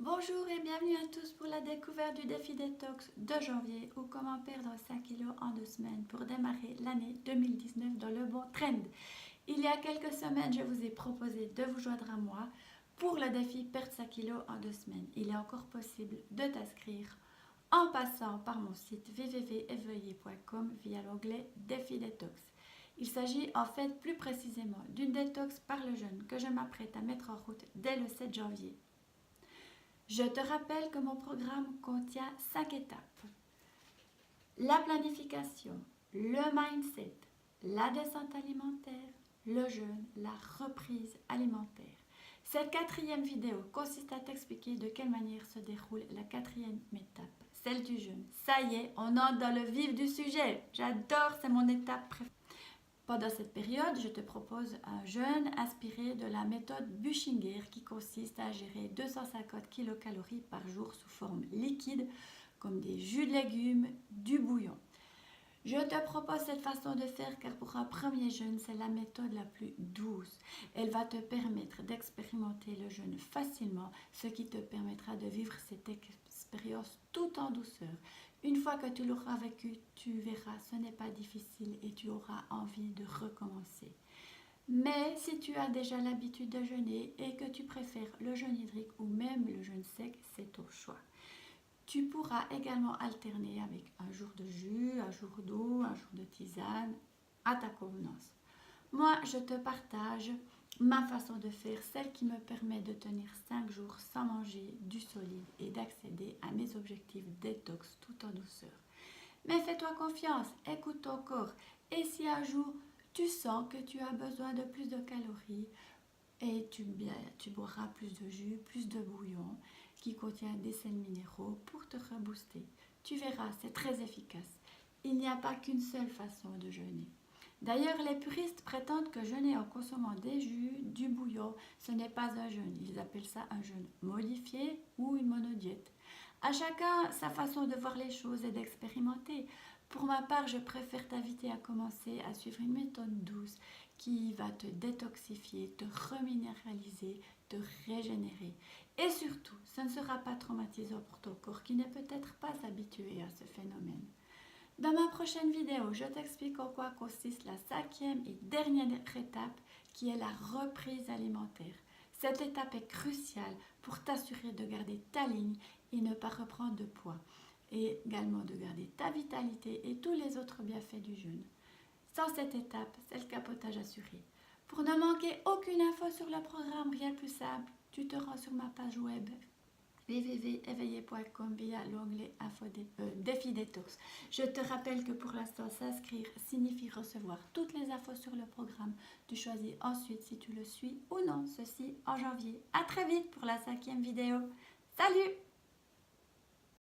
Bonjour et bienvenue à tous pour la découverte du défi détox de janvier ou comment perdre 5 kilos en 2 semaines pour démarrer l'année 2019 dans le bon trend. Il y a quelques semaines, je vous ai proposé de vous joindre à moi pour le défi perdre 5 kilos en 2 semaines. Il est encore possible de t'inscrire en passant par mon site www.eveuiller.com via l'onglet défi détox. Il s'agit en fait plus précisément d'une détox par le jeûne que je m'apprête à mettre en route dès le 7 janvier. Je te rappelle que mon programme contient 5 étapes. La planification, le mindset, la descente alimentaire, le jeûne, la reprise alimentaire. Cette quatrième vidéo consiste à t'expliquer de quelle manière se déroule la quatrième étape, celle du jeûne. Ça y est, on entre dans le vif du sujet. J'adore, c'est mon étape préférée. Pendant cette période, je te propose un jeûne inspiré de la méthode Buchinger qui consiste à ingérer 250 kcal par jour sous forme liquide comme des jus de légumes, du bouillon. Je te propose cette façon de faire car pour un premier jeûne, c'est la méthode la plus douce. Elle va te permettre d'expérimenter le jeûne facilement, ce qui te permettra de vivre cette expérience tout en douceur. Une fois que tu l'auras vécu, tu verras, ce n'est pas difficile et tu auras envie de recommencer. Mais si tu as déjà l'habitude de jeûner et que tu préfères le jeûne hydrique ou même le jeûne sec, c'est ton choix. Tu pourras également alterner avec un jour de jus, un jour d'eau, un jour de tisane, à ta convenance. Moi, je te partage ma façon de faire, celle qui me permet de tenir 5 jours sans manger du solide et d'accéder à mes objectifs détox tout en douceur. Mais fais-toi confiance, écoute ton corps et si un jour tu sens que tu as besoin de plus de calories et tu boiras plus de jus, plus de bouillon qui contient des sels minéraux pour te rebooster. Tu verras, c'est très efficace. Il n'y a pas qu'une seule façon de jeûner. D'ailleurs, les puristes prétendent que jeûner en consommant des jus, du bouillon, ce n'est pas un jeûne. Ils appellent ça un jeûne modifié ou une monodiète. À chacun sa façon de voir les choses et d'expérimenter. Pour ma part, je préfère t'inviter à commencer à suivre une méthode douce qui va te détoxifier, te reminéraliser, te régénérer. Et surtout, ce ne sera pas traumatisant pour ton corps qui n'est peut-être pas habitué à ce phénomène. Dans ma prochaine vidéo, je t'explique en quoi consiste la 5e et dernière étape qui est la reprise alimentaire. Cette étape est cruciale pour t'assurer de garder ta ligne et ne pas reprendre de poids. Et également de garder ta vitalité et tous les autres bienfaits du jeûne. Sans cette étape, c'est le capotage assuré. Pour ne manquer aucune info sur le programme, rien de plus simple, tu te rends sur ma page web www.eveuiller.com via l'onglet défi détox. Je te rappelle que pour l'instant, s'inscrire signifie recevoir toutes les infos sur le programme. Tu choisis ensuite si tu le suis ou non, ceci en janvier. À très vite pour la 5e vidéo. Salut!